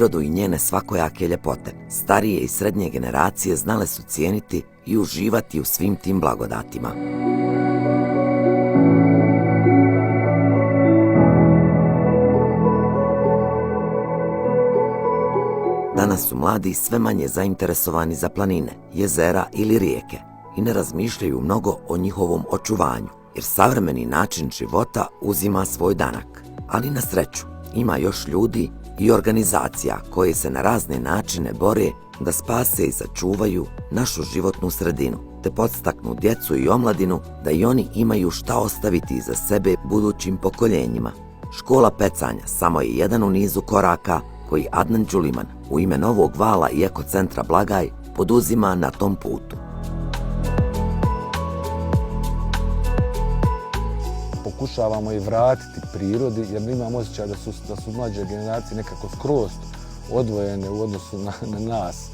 prirodu i njene svakojake ljepote. Starije i srednje generacije znale su cijeniti i uživati u svim tim blagodatima. Danas su mladi sve manje zainteresovani za planine, jezera ili rijeke i ne razmišljaju mnogo o njihovom očuvanju, jer savremeni način života uzima svoj danak. Ali na sreću, ima još ljudi i organizacija koje se na razne načine bore da spase i sačuvaju našu životnu sredinu, te podstaknu djecu i omladinu da i oni imaju šta ostaviti iza sebe budućim pokoljenjima. Škola pecanja samo je jedan u nizu koraka koji Adnan Đuliman u ime Novog vala i ekocentra Blagaj poduzima na tom putu. Pokušavamo i vratiti prirodi, jer imam osjećaj da su mlađe generacije nekako skroz odvojene u odnosu na nas,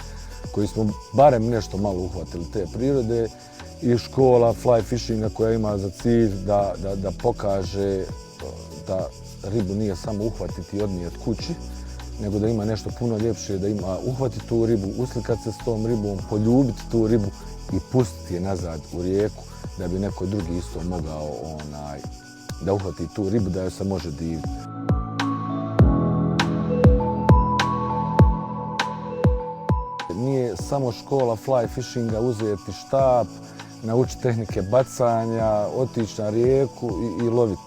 koji smo barem nešto malo uhvatili te prirode. I škola fly fishinga koja ima za cilj da pokaže da ribu nije samo uhvatiti i odnijeti kući, nego da ima nešto puno ljepše, da ima uhvatiti tu ribu, uslikati se s tom ribom, poljubiti tu ribu i pustiti je nazad u rijeku, da bi neko drugi isto mogao da uhvati tu ribu, da joj se može diviti. Nije samo škola fly fishinga uzeti štap, naučiti tehnike bacanja, otići na rijeku i loviti.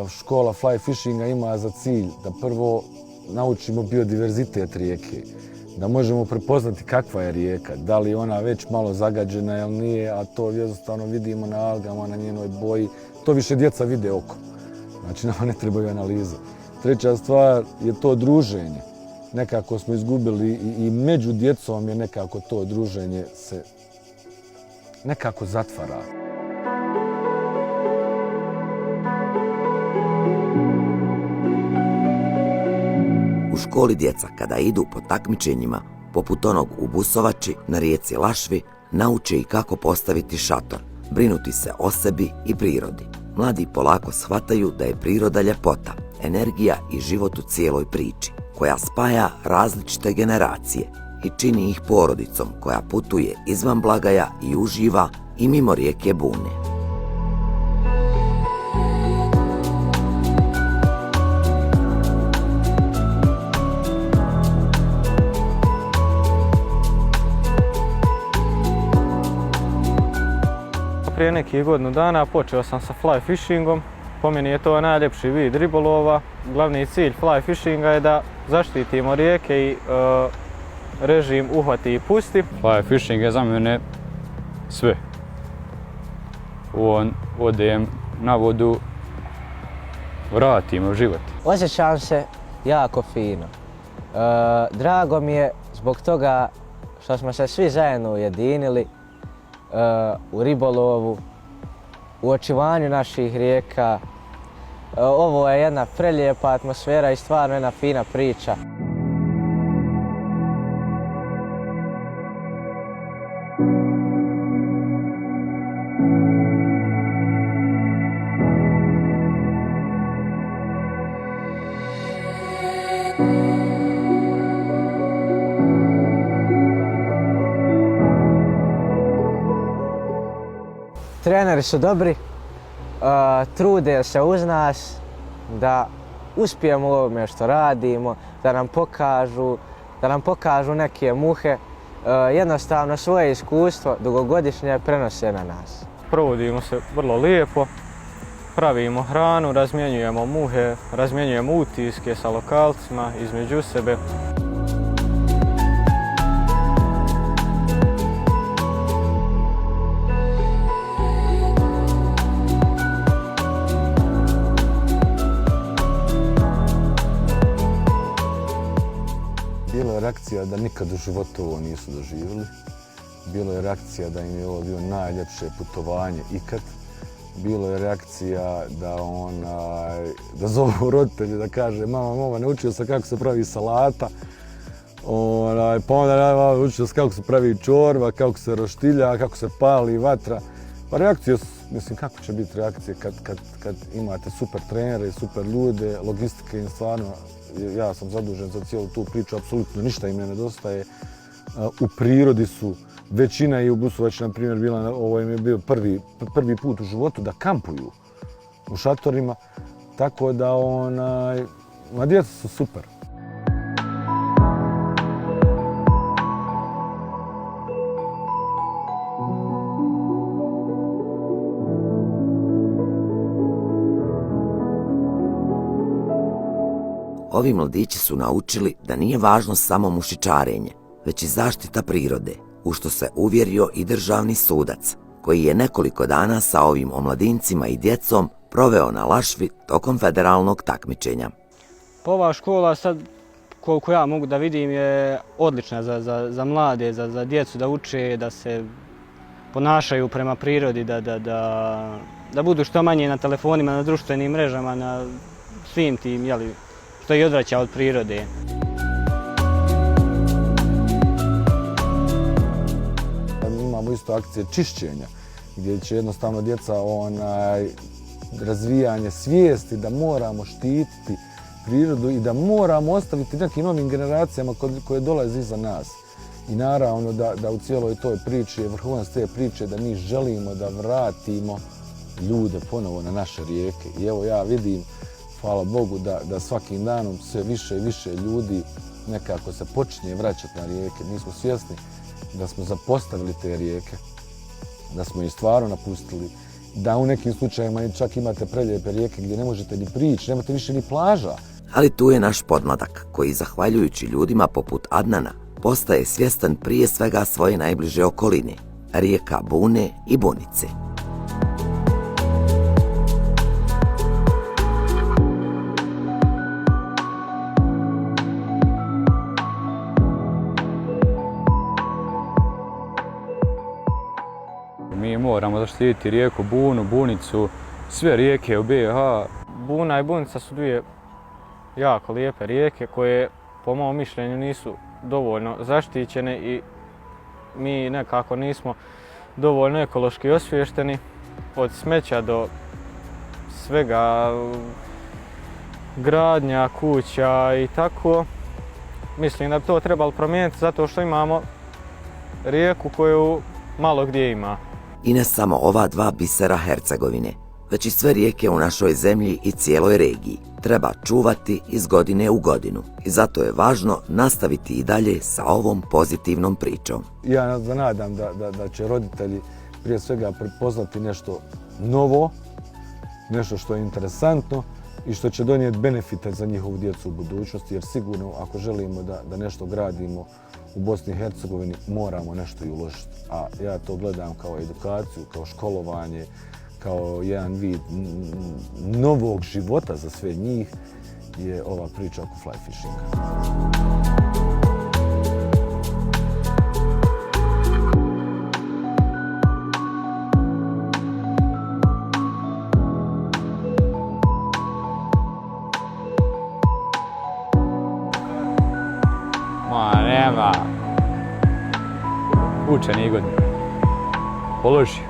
Škola fly fishinga ima za cilj da prvo naučimo biodiverzitet rijeke, da možemo prepoznati kakva je rijeka, da li je ona već malo zagađena ili nije, a to jednostavno vidimo na algama, na njenoj boji. To više djeca vide oko, znači nama ne trebaju analize. Treća stvar je to druženje. Nekako smo izgubili i među djecom je nekako to druženje se nekako zatvara. U školi djeca kada idu po takmičenjima, poput onog u Busovači na rijeci Lašvi, nauče i kako postaviti šator, brinuti se o sebi i prirodi. Mladi polako shvataju da je priroda ljepota, energija i život u cijeloj priči, koja spaja različite generacije i čini ih porodicom koja putuje izvan Blagaja i uživa i mimo rijeke Bune. Prije nekih godinu dana počeo sam sa fly fishingom. Po meni je to najljepši vid ribolova. Glavni cilj fly fishinga je da zaštitimo rijeke i režim uhvati i pusti. Fly fishing je za mene sve. Odem na vodu, vratim u život. Osjećam se jako fino. Drago mi je zbog toga što smo se svi zajedno ujedinili u ribolovu, u očuvanju naših rijeka. Ovo je jedna prelijepa atmosfera i stvarno jedna fina priča. Treneri su dobri, trude se uz nas da uspijemo u ovome što radimo, da nam pokažu neke muhe, jednostavno svoje iskustvo dugogodišnje prenose na nas. Provodimo se vrlo lijepo, pravimo hranu, razmjenjujemo muhe, razmjenjujemo utiske sa lokalcima između sebe. Bilo je reakcija da nikad u životu ovo nisu doživjeli. Bilo je reakcija da im je ovo bio najljepše putovanje ikad. Bilo je reakcija da zovu roditelji, da kaže mama, naučio sam kako se pravi salata. Pa onda naučio sam kako se pravi čorba, kako se roštilja, kako se pali vatra. Pa reakcija, mislim, kako će biti reakcija kad imate super trenere, super ljude, logistike im stvarno ja sam zadužen za cijelu tu priču, apsolutno ništa im ne nedostaje. U prirodi su, većina i u Busovači, na primjer, ovo im je bio prvi put u životu da kampuju u šatorima, tako da djeca su super. Ovi mladići su naučili da nije važno samo mušičarenje, već i zaštita prirode, u što se uvjerio i državni sudac, koji je nekoliko dana sa ovim omladincima i djecom proveo na Lašvi tokom federalnog takmičenja. Ova škola sad, koliko ja mogu da vidim, je odlična za mlade, za djecu da uče, da se ponašaju prema prirodi, da budu što manje na telefonima, na društvenim mrežama, na svim tim, što ih odvraća od prirode. Imamo isto akcije čišćenja, gdje će jednostavno djeca razvijanje svijesti da moramo štititi prirodu i da moramo ostaviti nekim novim generacijama koje dolaze iza nas. I naravno da u cijeloj toj priči je vrhunac te priče da mi želimo da vratimo ljude ponovo na naše rijeke. I evo ja vidim, hvala Bogu, da svakim danom sve više i više ljudi nekako se počinje vraćati na rijeke. Mi smo svjesni da smo zapostavili te rijeke, da smo ih stvarno napustili, da u nekim slučajevima čak imate prelijepe rijeke gdje ne možete ni prići, nemate više ni plaža. Ali tu je naš podmladak koji, zahvaljujući ljudima poput Adnana, postaje svjestan prije svega svoje najbliže okoline, rijeka Bune i Bunice. Mi moramo zaštititi rijeku Bunu, Bunicu, sve rijeke u BiH. Buna i Bunica su dvije jako lijepe rijeke koje, po mom mišljenju, nisu dovoljno zaštićene i mi nekako nismo dovoljno ekološki osviješteni, od smeća do svega, gradnja, kuća i tako. Mislim da bi to trebalo promijeniti zato što imamo rijeku koju malo gdje ima. I ne samo ova dva bisera Hercegovine, već i sve rijeke u našoj zemlji i cijeloj regiji treba čuvati iz godine u godinu. I zato je važno nastaviti i dalje sa ovom pozitivnom pričom. Ja se nadam da će roditelji prije svega prepoznati nešto novo, nešto što je interesantno i što će donijeti benefite za njihovu djecu u budućnosti, jer sigurno ako želimo da nešto gradimo u Bosni i Hercegovini, moramo nešto i uložiti. A ja to gledam kao edukaciju, kao školovanje, kao jedan vid novog života za sve njih, je ova priča oko fly fishinga. Nema. Učeni godin. Položi.